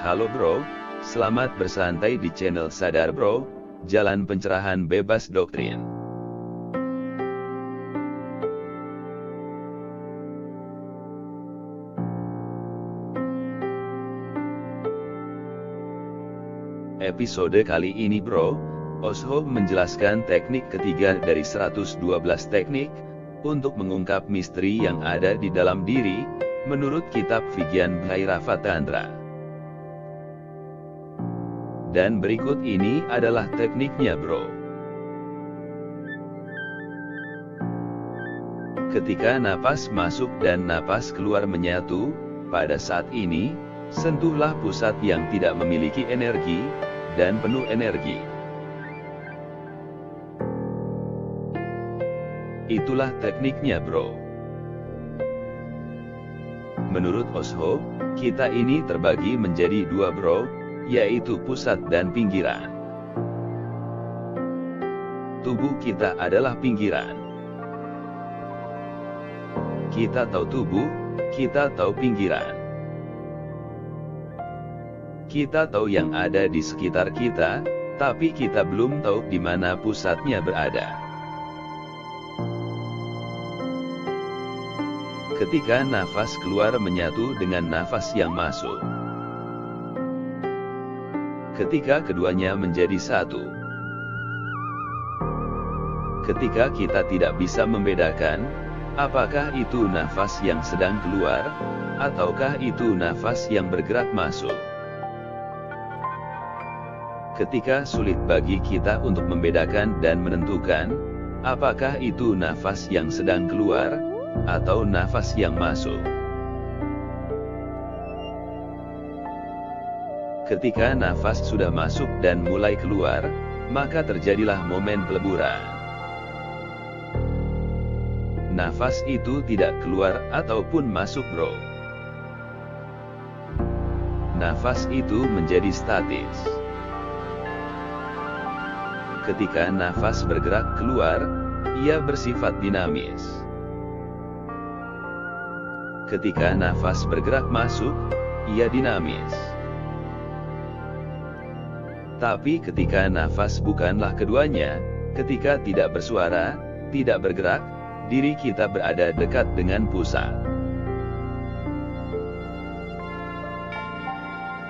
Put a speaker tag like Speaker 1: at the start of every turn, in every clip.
Speaker 1: Halo bro, selamat bersantai di channel Sadar Bro, jalan pencerahan bebas doktrin. Episode kali ini bro, Osho menjelaskan teknik ketiga dari 112 teknik, untuk mengungkap misteri yang ada di dalam diri, menurut kitab Vigyan Bhairava Tantra. Dan berikut ini adalah tekniknya bro. Ketika napas masuk dan napas keluar menyatu, pada saat ini, sentuhlah pusat yang tidak memiliki energi, dan penuh energi. Itulah tekniknya bro. Menurut Osho, kita ini terbagi menjadi dua bro, yaitu pusat dan pinggiran. Tubuh kita adalah pinggiran. Kita tahu tubuh, kita tahu pinggiran. Kita tahu yang ada di sekitar kita, tapi kita belum tahu di mana pusatnya berada. Ketika nafas keluar menyatu dengan nafas yang masuk. Ketika keduanya menjadi satu. Ketika kita tidak bisa membedakan, apakah itu nafas yang sedang keluar, ataukah itu nafas yang bergerak masuk. Ketika sulit bagi kita untuk membedakan dan menentukan, apakah itu nafas yang sedang keluar, atau nafas yang masuk. Ketika nafas sudah masuk dan mulai keluar, maka terjadilah momen peleburan. Nafas itu tidak keluar ataupun masuk bro. Nafas itu menjadi statis. Ketika nafas bergerak keluar, ia bersifat dinamis. Ketika nafas bergerak masuk, ia dinamis. Tapi ketika nafas bukanlah keduanya, ketika tidak bersuara, tidak bergerak, diri kita berada dekat dengan pusat.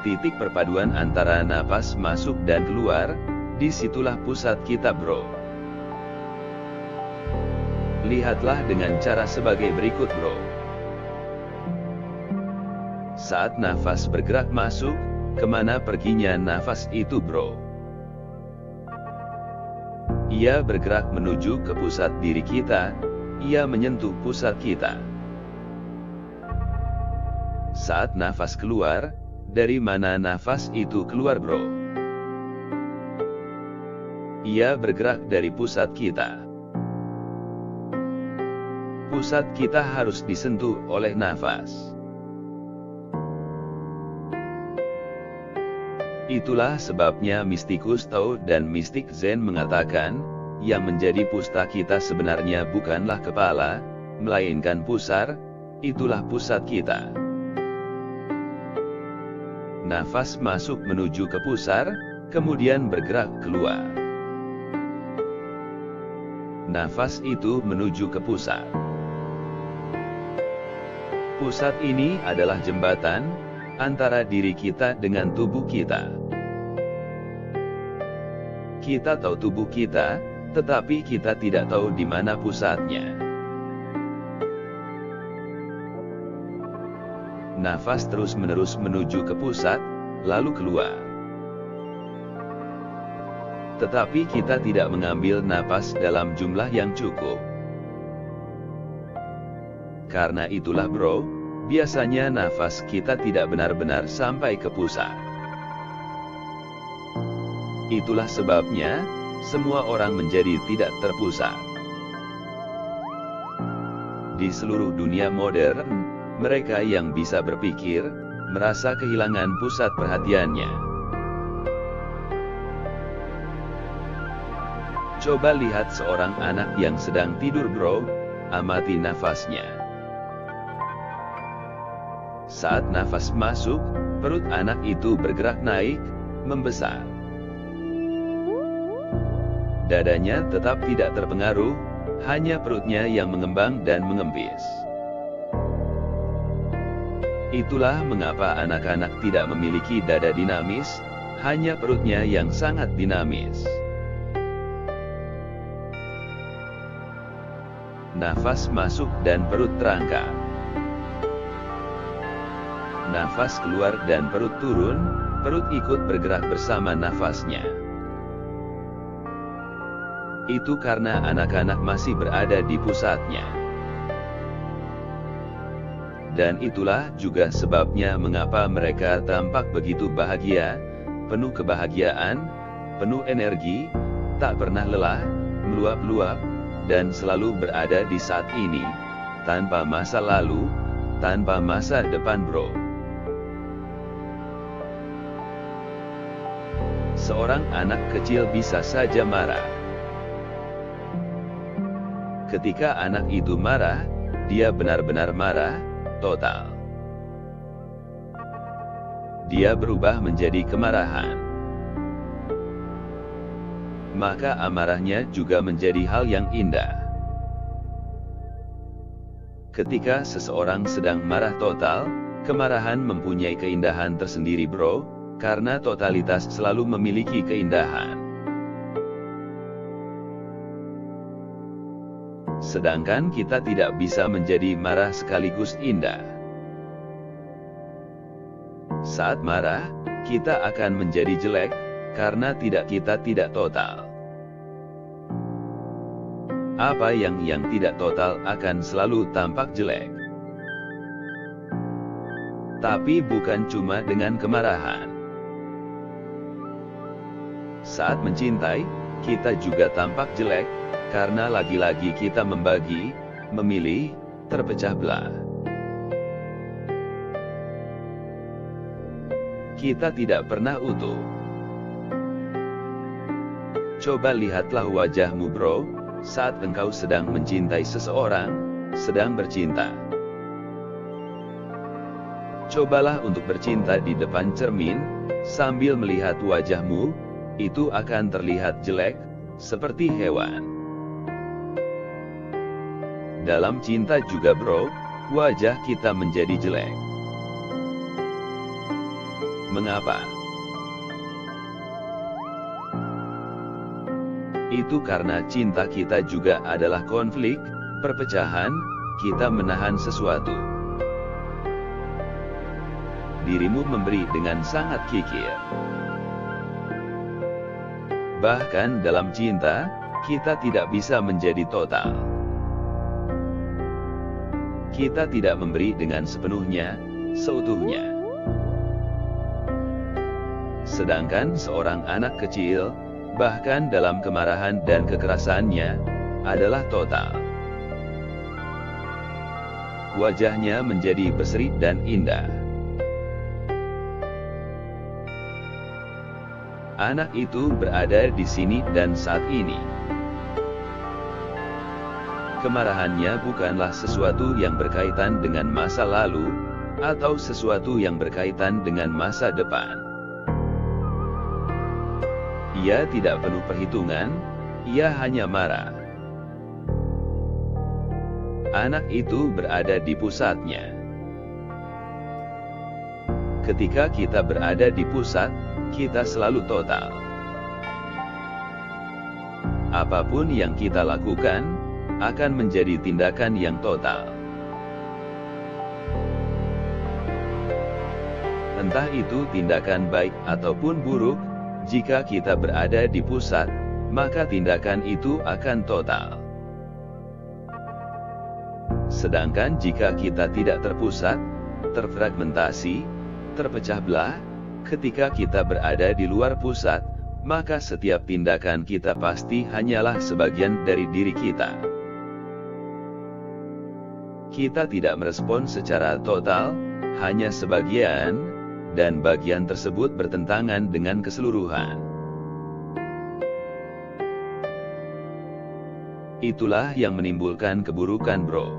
Speaker 1: Titik perpaduan antara nafas masuk dan keluar, disitulah pusat kita bro. Lihatlah dengan cara sebagai berikut bro. Saat nafas bergerak masuk, kemana perginya nafas itu bro? Ia bergerak menuju ke pusat diri kita, ia menyentuh pusat kita. Saat nafas keluar, dari mana nafas itu keluar bro? Ia bergerak dari pusat kita. Pusat kita harus disentuh oleh nafas. Itulah sebabnya mistikus Tao dan mistik Zen mengatakan, yang menjadi pusta kita sebenarnya bukanlah kepala, melainkan pusar, itulah pusat kita. Nafas masuk menuju ke pusar, kemudian bergerak keluar. Nafas itu menuju ke pusat. Pusat ini adalah jembatan antara diri kita dengan tubuh kita. Kita tahu tubuh kita, tetapi kita tidak tahu di mana pusatnya. Nafas terus-menerus menuju ke pusat, lalu keluar. Tetapi kita tidak mengambil napas dalam jumlah yang cukup. Karena itulah bro, biasanya nafas kita tidak benar-benar sampai ke pusat. Itulah sebabnya, semua orang menjadi tidak terpusat. Di seluruh dunia modern, mereka yang bisa berpikir, merasa kehilangan pusat perhatiannya. Coba lihat seorang anak yang sedang tidur bro, amati nafasnya. Saat nafas masuk, perut anak itu bergerak naik, membesar. Dadanya tetap tidak terpengaruh, hanya perutnya yang mengembang dan mengempis. Itulah mengapa anak-anak tidak memiliki dada dinamis, hanya perutnya yang sangat dinamis. Nafas masuk dan perut terangkat. Nafas keluar dan perut turun, perut ikut bergerak bersama nafasnya. Itu karena anak-anak masih berada di pusatnya. Dan itulah juga sebabnya mengapa mereka tampak begitu bahagia, penuh kebahagiaan, penuh energi, tak pernah lelah, meluap-luap, dan selalu berada di saat ini, tanpa masa lalu, tanpa masa depan, bro. Seorang anak kecil bisa saja marah. Ketika anak itu marah, dia benar-benar marah, total. Dia berubah menjadi kemarahan. Maka amarahnya juga menjadi hal yang indah. Ketika seseorang sedang marah total, kemarahan mempunyai keindahan tersendiri, bro, karena totalitas selalu memiliki keindahan. Sedangkan kita tidak bisa menjadi marah sekaligus indah. Saat marah, kita akan menjadi jelek, karena kita tidak total. Apa yang tidak total akan selalu tampak jelek. Tapi bukan cuma dengan kemarahan. Saat mencintai, kita juga tampak jelek, karena lagi-lagi kita membagi, memilih, terpecah belah. Kita tidak pernah utuh. Coba lihatlah wajahmu, bro, saat engkau sedang mencintai seseorang, sedang bercinta. Cobalah untuk bercinta di depan cermin, sambil melihat wajahmu, itu akan terlihat jelek, seperti hewan. Dalam cinta juga, bro, wajah kita menjadi jelek. Mengapa? Itu karena cinta kita juga adalah konflik, perpecahan, kita menahan sesuatu. Dirimu memberi dengan sangat kikir. Bahkan dalam cinta, kita tidak bisa menjadi total. Kita tidak memberi dengan sepenuhnya, seutuhnya. Sedangkan seorang anak kecil, bahkan dalam kemarahan dan kekerasannya, adalah total. Wajahnya menjadi berseri dan indah. Anak itu berada di sini dan saat ini. Kemarahannya bukanlah sesuatu yang berkaitan dengan masa lalu, atau sesuatu yang berkaitan dengan masa depan. Ia tidak penuh perhitungan, ia hanya marah. Anak itu berada di pusatnya. Ketika kita berada di pusat, kita selalu total. Apapun yang kita lakukan, akan menjadi tindakan yang total. Entah itu tindakan baik ataupun buruk, jika kita berada di pusat, maka tindakan itu akan total. Sedangkan jika kita tidak terpusat, terfragmentasi, terpecah belah, ketika kita berada di luar pusat, maka setiap tindakan kita pasti hanyalah sebagian dari diri kita. Kita tidak merespon secara total, hanya sebagian, dan bagian tersebut bertentangan dengan keseluruhan. Itulah yang menimbulkan keburukan, bro.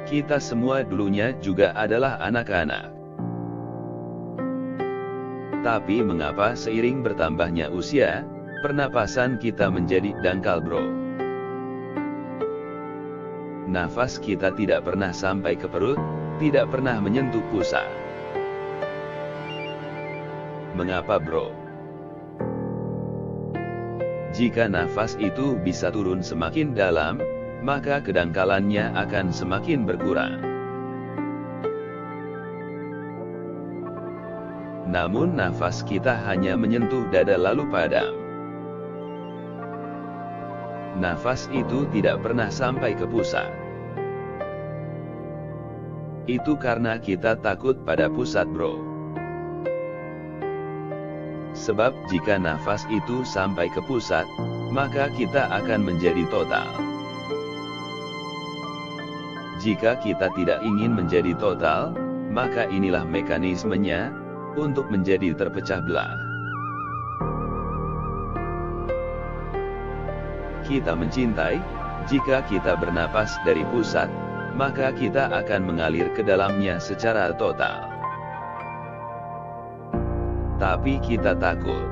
Speaker 1: Kita semua dulunya juga adalah anak-anak. Tapi mengapa seiring bertambahnya usia, pernapasan kita menjadi dangkal, bro? Nafas kita tidak pernah sampai ke perut, tidak pernah menyentuh pusat. Mengapa, bro? Jika nafas itu bisa turun semakin dalam, maka kedangkalannya akan semakin berkurang. Namun nafas kita hanya menyentuh dada lalu padam. Nafas itu tidak pernah sampai ke pusat. Itu karena kita takut pada pusat, bro. Sebab jika nafas itu sampai ke pusat, maka kita akan menjadi total. Jika kita tidak ingin menjadi total, maka inilah mekanismenya, untuk menjadi terpecah belah. Kita mencintai, jika kita bernapas dari pusat, maka kita akan mengalir ke dalamnya secara total. Tapi kita takut.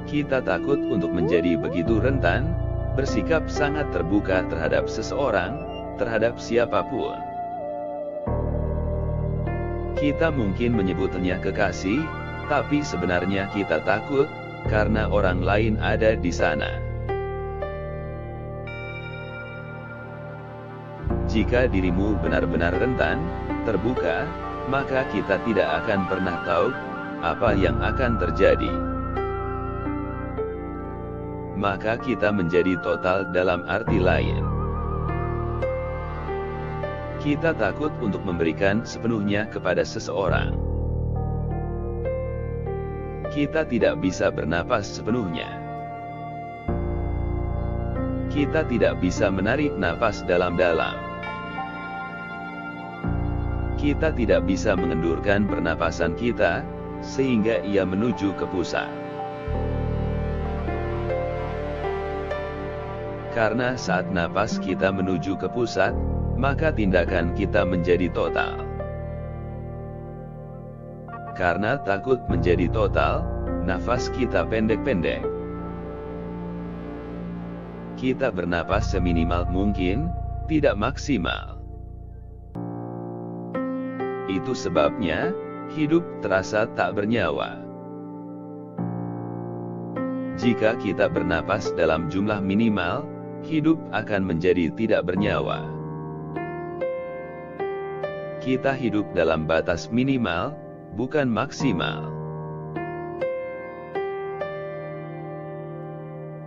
Speaker 1: Kita takut untuk menjadi begitu rentan, bersikap sangat terbuka terhadap seseorang, terhadap siapapun. Kita mungkin menyebutnya kekasih, tapi sebenarnya kita takut, karena orang lain ada di sana. Jika dirimu benar-benar rentan, terbuka, maka kita tidak akan pernah tahu, apa yang akan terjadi. Maka kita menjadi total dalam arti lain. Kita takut untuk memberikan sepenuhnya kepada seseorang. Kita tidak bisa bernapas sepenuhnya. Kita tidak bisa menarik napas dalam-dalam. Kita tidak bisa mengendurkan pernapasan kita, sehingga ia menuju ke pusat. Karena saat napas kita menuju ke pusat, maka tindakan kita menjadi total. Karena takut menjadi total, nafas kita pendek-pendek. Kita bernapas seminimal mungkin, tidak maksimal. Itu sebabnya, hidup terasa tak bernyawa. Jika kita bernapas dalam jumlah minimal, hidup akan menjadi tidak bernyawa. Kita hidup dalam batas minimal, bukan maksimal.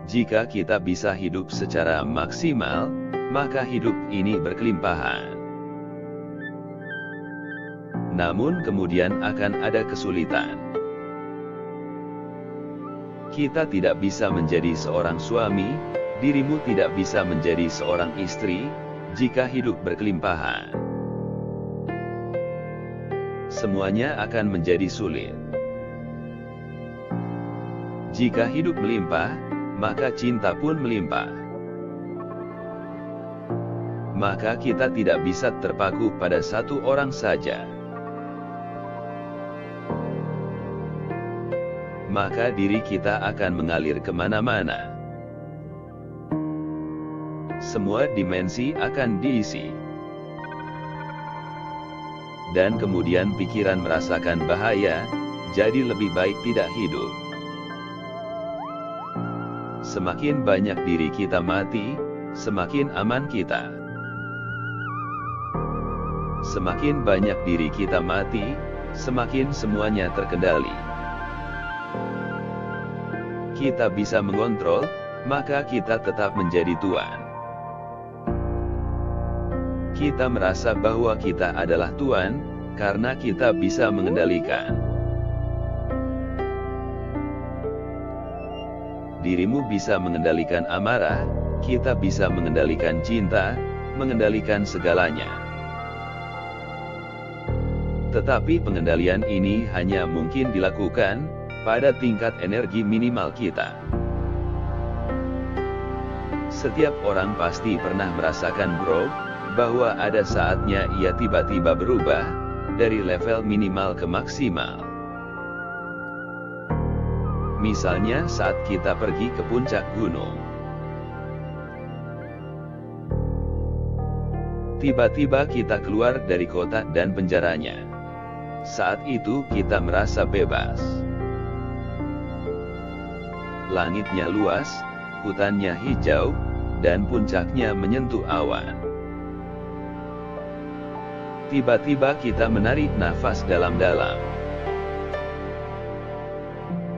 Speaker 1: Jika kita bisa hidup secara maksimal, maka hidup ini berkelimpahan. Namun kemudian akan ada kesulitan. Kita tidak bisa menjadi seorang suami, dirimu tidak bisa menjadi seorang istri, jika hidup berkelimpahan. Semuanya akan menjadi sulit. Jika hidup melimpah, maka cinta pun melimpah. Maka kita tidak bisa terpaku pada satu orang saja. Maka diri kita akan mengalir kemana-mana. Semua dimensi akan diisi. Dan kemudian pikiran merasakan bahaya, jadi lebih baik tidak hidup. Semakin banyak diri kita mati, semakin aman kita. Semakin banyak diri kita mati, semakin semuanya terkendali. Kita bisa mengontrol, maka kita tetap menjadi tuan. Kita merasa bahwa kita adalah tuan, karena kita bisa mengendalikan. Dirimu bisa mengendalikan amarah, kita bisa mengendalikan cinta, mengendalikan segalanya. Tetapi pengendalian ini hanya mungkin dilakukan pada tingkat energi minimal kita. Setiap orang pasti pernah merasakan bro, bahwa ada saatnya ia tiba-tiba berubah, dari level minimal ke maksimal. Misalnya saat kita pergi ke puncak gunung. Tiba-tiba kita keluar dari kota dan penjaranya. Saat itu kita merasa bebas. Langitnya luas, hutannya hijau, dan puncaknya menyentuh awan. Tiba-tiba kita menarik nafas dalam-dalam.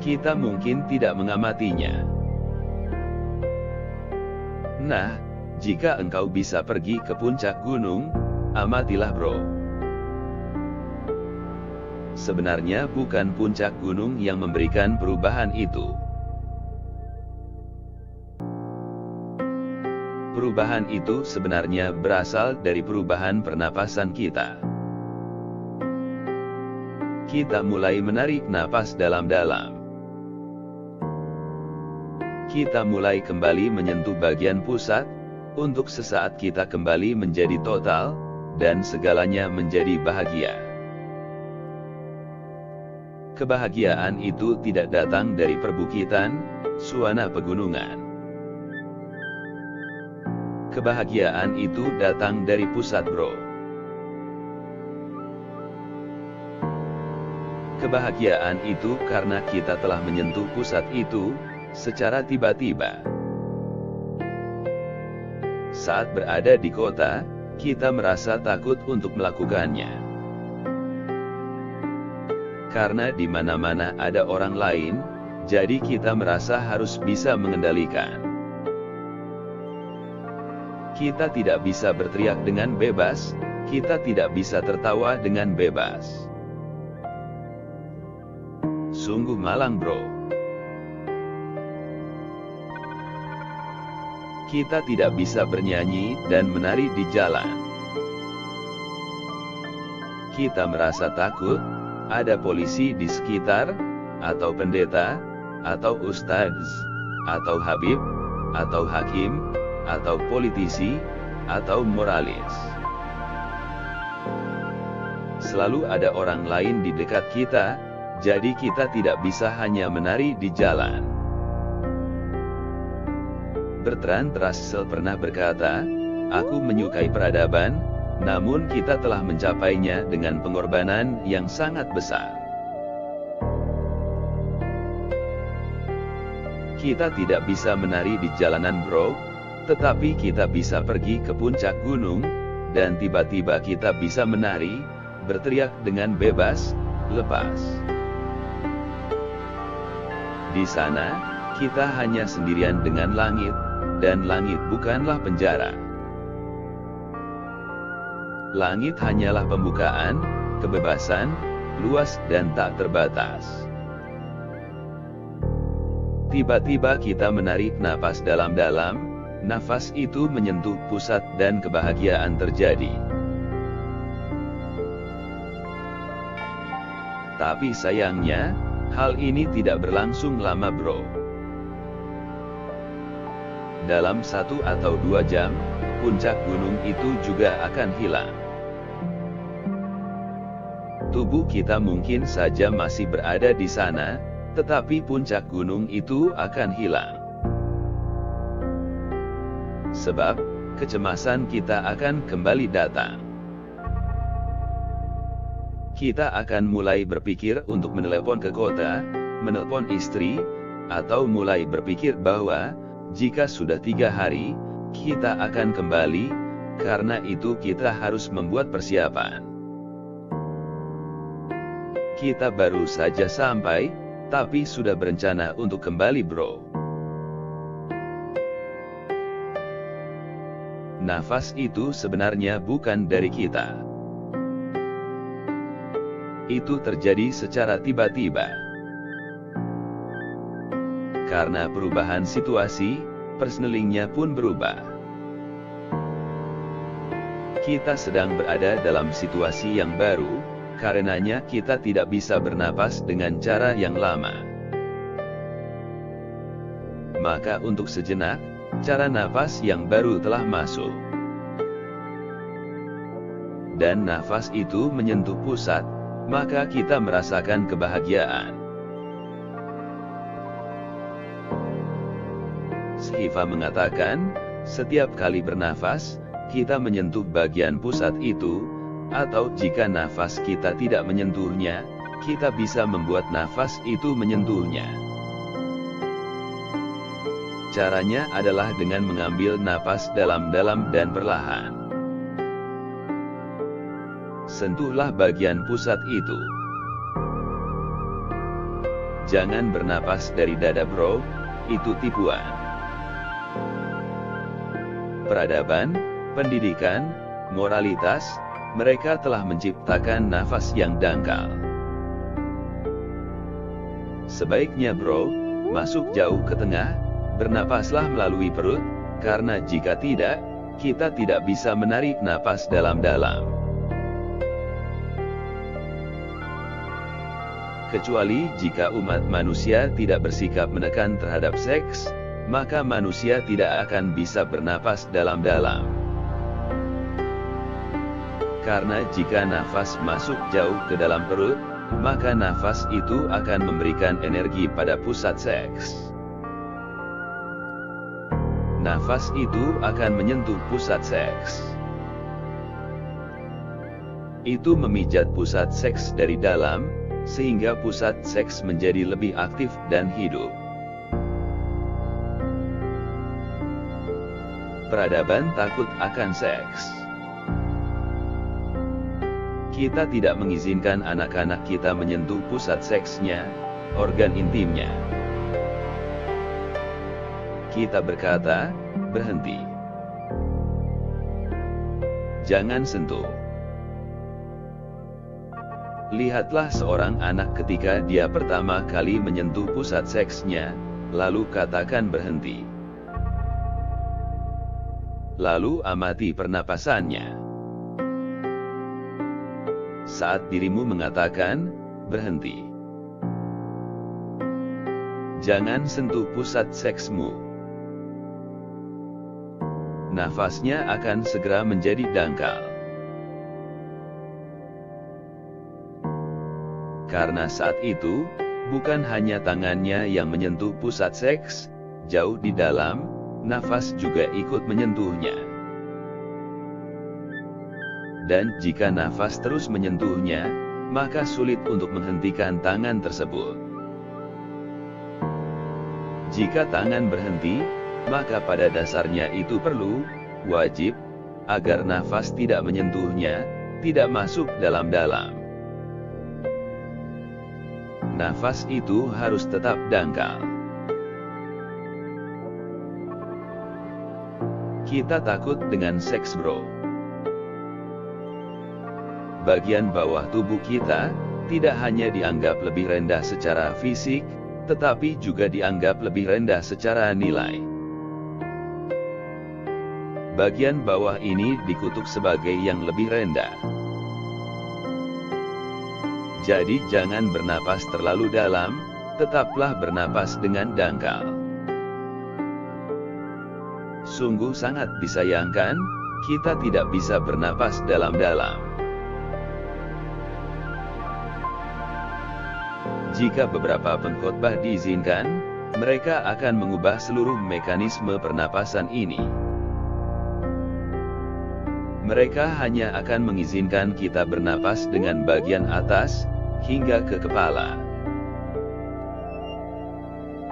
Speaker 1: Kita mungkin tidak mengamatinya. Nah, jika engkau bisa pergi ke puncak gunung, amatilah bro. Sebenarnya bukan puncak gunung yang memberikan perubahan itu. Perubahan itu sebenarnya berasal dari perubahan pernapasan kita. Kita mulai menarik napas dalam-dalam. Kita mulai kembali menyentuh bagian pusat, untuk sesaat kita kembali menjadi total, dan segalanya menjadi bahagia. Kebahagiaan itu tidak datang dari perbukitan, suana pegunungan. Kebahagiaan itu datang dari pusat bro. Kebahagiaan itu karena kita telah menyentuh pusat itu, secara tiba-tiba. Saat berada di kota, kita merasa takut untuk melakukannya. Karena di mana-mana ada orang lain, jadi kita merasa harus bisa mengendalikan. Kita tidak bisa berteriak dengan bebas, kita tidak bisa tertawa dengan bebas. Sungguh malang bro. Kita tidak bisa bernyanyi dan menari di jalan. Kita merasa takut, ada polisi di sekitar, atau pendeta, atau ustadz, atau habib, atau hakim, atau politisi, atau moralis. Selalu ada orang lain di dekat kita, jadi kita tidak bisa hanya menari di jalan. Bertrand Russell pernah berkata, "Aku menyukai peradaban, namun kita telah mencapainya dengan pengorbanan yang sangat besar." Kita tidak bisa menari di jalanan bro, tetapi kita bisa pergi ke puncak gunung, dan tiba-tiba kita bisa menari, berteriak dengan bebas, lepas. Di sana, kita hanya sendirian dengan langit, dan langit bukanlah penjara. Langit hanyalah pembukaan, kebebasan, luas dan tak terbatas. Tiba-tiba kita menarik napas dalam-dalam, nafas itu menyentuh pusat dan kebahagiaan terjadi. Tapi sayangnya, hal ini tidak berlangsung lama bro. Dalam 1 atau 2 jam, puncak gunung itu juga akan hilang. Tubuh kita mungkin saja masih berada di sana, tetapi puncak gunung itu akan hilang. Sebab, kecemasan kita akan kembali datang. Kita akan mulai berpikir untuk menelepon ke kota, menelepon istri, atau mulai berpikir bahwa, jika sudah 3 hari, kita akan kembali, karena itu kita harus membuat persiapan. Kita baru saja sampai, tapi sudah berencana untuk kembali bro. Nafas itu sebenarnya bukan dari kita. Itu terjadi secara tiba-tiba. Karena perubahan situasi, personelingnya pun berubah. Kita sedang berada dalam situasi yang baru, karenanya kita tidak bisa bernapas dengan cara yang lama. Maka untuk sejenak, cara nafas yang baru telah masuk. Dan nafas itu menyentuh pusat, maka kita merasakan kebahagiaan. Shiva mengatakan, setiap kali bernafas, kita menyentuh bagian pusat itu, atau jika nafas kita tidak menyentuhnya, kita bisa membuat nafas itu menyentuhnya. Caranya adalah dengan mengambil napas dalam-dalam dan perlahan. Sentuhlah bagian pusat itu. Jangan bernapas dari dada bro, itu tipuan. Peradaban, pendidikan, moralitas, mereka telah menciptakan nafas yang dangkal. Sebaiknya bro, masuk jauh ke tengah, bernapaslah melalui perut, karena jika tidak, kita tidak bisa menarik napas dalam-dalam. Kecuali jika umat manusia tidak bersikap menekan terhadap seks, maka manusia tidak akan bisa bernapas dalam-dalam. Karena jika nafas masuk jauh ke dalam perut, maka nafas itu akan memberikan energi pada pusat seks. Nafas itu akan menyentuh pusat seks. Itu memijat pusat seks dari dalam, sehingga pusat seks menjadi lebih aktif dan hidup. Peradaban takut akan seks. Kita tidak mengizinkan anak-anak kita menyentuh pusat seksnya, organ intimnya. Kita berkata, berhenti. Jangan sentuh. Lihatlah seorang anak ketika dia pertama kali menyentuh pusat seksnya, lalu katakan berhenti. Lalu amati pernapasannya. Saat dirimu mengatakan, berhenti. Jangan sentuh pusat seksmu. Nafasnya akan segera menjadi dangkal. Karena saat itu, bukan hanya tangannya yang menyentuh pusat seks, jauh di dalam, nafas juga ikut menyentuhnya. Dan jika nafas terus menyentuhnya, maka sulit untuk menghentikan tangan tersebut. Jika tangan berhenti, maka pada dasarnya itu perlu, wajib, agar nafas tidak menyentuhnya, tidak masuk dalam-dalam. Nafas itu harus tetap dangkal. Kita takut dengan seks bro. Bagian bawah tubuh kita, tidak hanya dianggap lebih rendah secara fisik, tetapi juga dianggap lebih rendah secara nilai. Bagian bawah ini dikutuk sebagai yang lebih rendah. Jadi jangan bernapas terlalu dalam, tetaplah bernapas dengan dangkal. Sungguh sangat disayangkan, kita tidak bisa bernapas dalam-dalam. Jika beberapa pengkhotbah diizinkan, mereka akan mengubah seluruh mekanisme pernapasan ini. Mereka hanya akan mengizinkan kita bernapas dengan bagian atas, hingga ke kepala.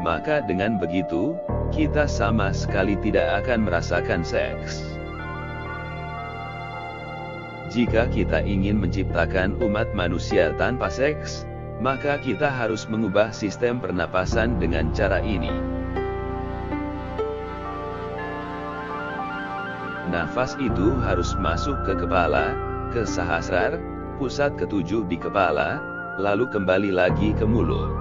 Speaker 1: Maka dengan begitu, kita sama sekali tidak akan merasakan seks. Jika kita ingin menciptakan umat manusia tanpa seks, maka kita harus mengubah sistem pernapasan dengan cara ini. Nafas itu harus masuk ke kepala, ke sahasrar, pusat ketujuh di kepala, lalu kembali lagi ke mulut.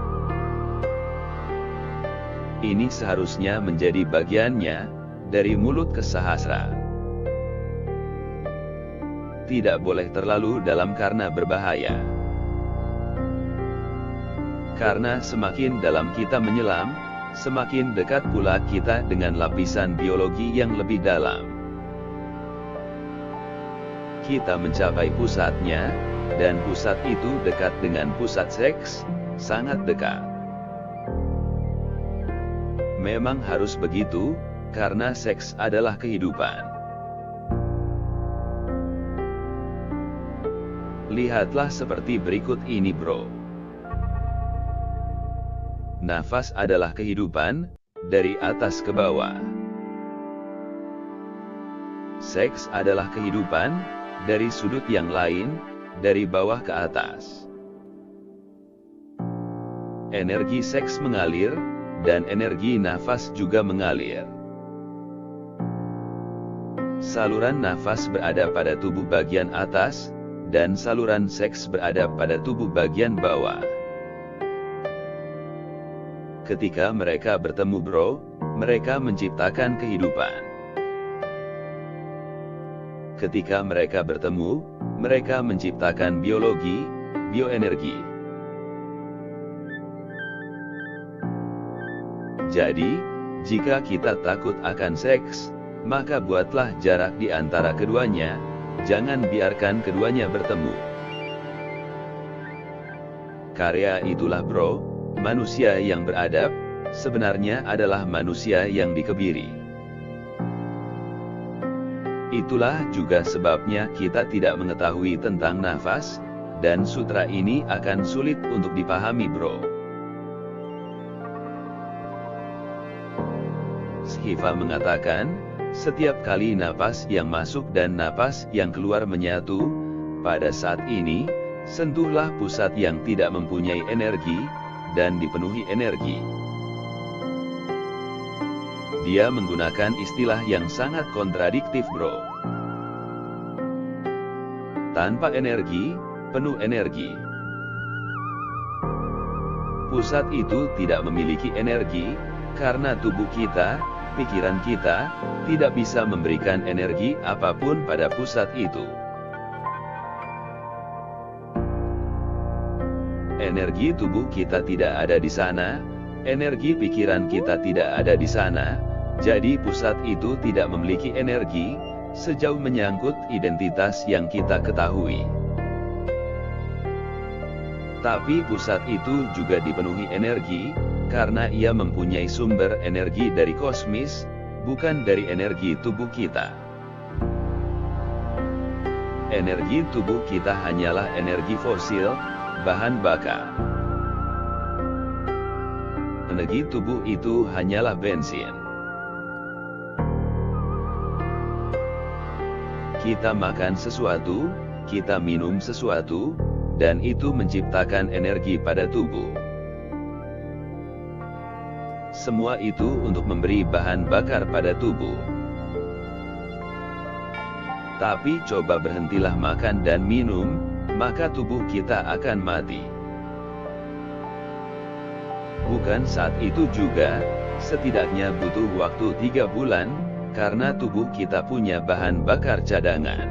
Speaker 1: Ini seharusnya menjadi bagiannya, dari mulut ke sahasrar. Tidak boleh terlalu dalam karena berbahaya. Karena semakin dalam kita menyelam, semakin dekat pula kita dengan lapisan biologi yang lebih dalam. Kita mencapai pusatnya, dan pusat itu dekat dengan pusat seks, sangat dekat. Memang harus begitu, karena seks adalah kehidupan. Lihatlah seperti berikut ini, bro. Nafas adalah kehidupan, dari atas ke bawah. Seks adalah kehidupan, dari sudut yang lain, dari bawah ke atas. Energi seks mengalir, dan energi nafas juga mengalir. Saluran nafas berada pada tubuh bagian atas, dan saluran seks berada pada tubuh bagian bawah. Ketika mereka bertemu, bro, mereka menciptakan kehidupan. Ketika mereka bertemu, mereka menciptakan biologi, bioenergi. Jadi, jika kita takut akan seks, maka buatlah jarak di antara keduanya, jangan biarkan keduanya bertemu. Karya itulah, bro, manusia yang beradab, sebenarnya adalah manusia yang dikebiri. Itulah juga sebabnya kita tidak mengetahui tentang nafas, dan sutra ini akan sulit untuk dipahami, bro. Shiva mengatakan, setiap kali napas yang masuk dan napas yang keluar menyatu, pada saat ini, sentuhlah pusat yang tidak mempunyai energi, dan dipenuhi energi. Dia menggunakan istilah yang sangat kontradiktif, bro. Tanpa energi, penuh energi. Pusat itu tidak memiliki energi, karena tubuh kita, pikiran kita, tidak bisa memberikan energi apapun pada pusat itu. Energi tubuh kita tidak ada di sana, energi pikiran kita tidak ada di sana, jadi pusat itu tidak memiliki energi, sejauh menyangkut identitas yang kita ketahui. Tapi pusat itu juga dipenuhi energi, karena ia mempunyai sumber energi dari kosmis, bukan dari energi tubuh kita. Energi tubuh kita hanyalah energi fosil, bahan bakar. Energi tubuh itu hanyalah bensin. Kita makan sesuatu, kita minum sesuatu, dan itu menciptakan energi pada tubuh. Semua itu untuk memberi bahan bakar pada tubuh. Tapi coba berhentilah makan dan minum, maka tubuh kita akan mati. Bukan saat itu juga, setidaknya butuh waktu 3 bulan, karena tubuh kita punya bahan bakar cadangan.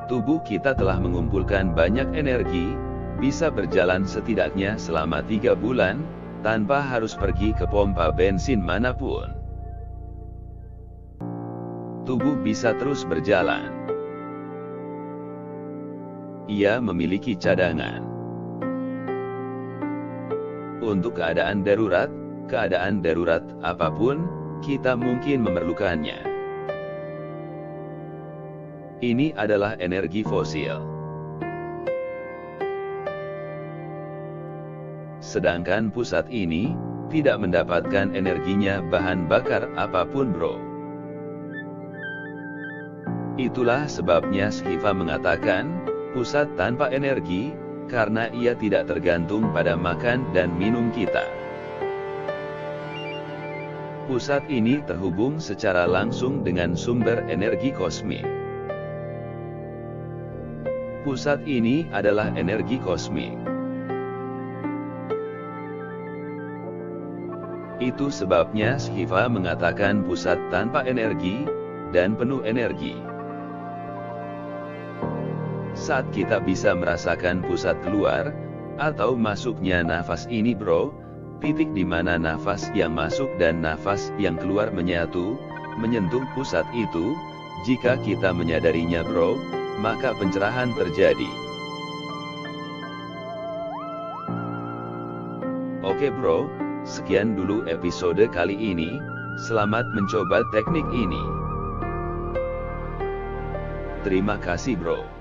Speaker 1: Tubuh kita telah mengumpulkan banyak energi, bisa berjalan setidaknya selama 3 bulan, tanpa harus pergi ke pompa bensin manapun. Tubuh bisa terus berjalan. Ia memiliki cadangan. Untuk keadaan darurat apapun, kita mungkin memerlukannya. Ini adalah energi fosil. Sedangkan pusat ini, tidak mendapatkan energinya bahan bakar apapun, bro. Itulah sebabnya Shiva mengatakan, pusat tanpa energi, karena ia tidak tergantung pada makan dan minum kita. Pusat ini terhubung secara langsung dengan sumber energi kosmik. Pusat ini adalah energi kosmik. Itu sebabnya Shiva mengatakan pusat tanpa energi, dan penuh energi. Saat kita bisa merasakan pusat keluar, atau masuknya nafas ini bro, titik di mana nafas yang masuk dan nafas yang keluar menyatu, menyentuh pusat itu. Jika kita menyadarinya bro, maka pencerahan terjadi. Oke bro, sekian dulu episode kali ini. Selamat mencoba teknik ini. Terima kasih bro.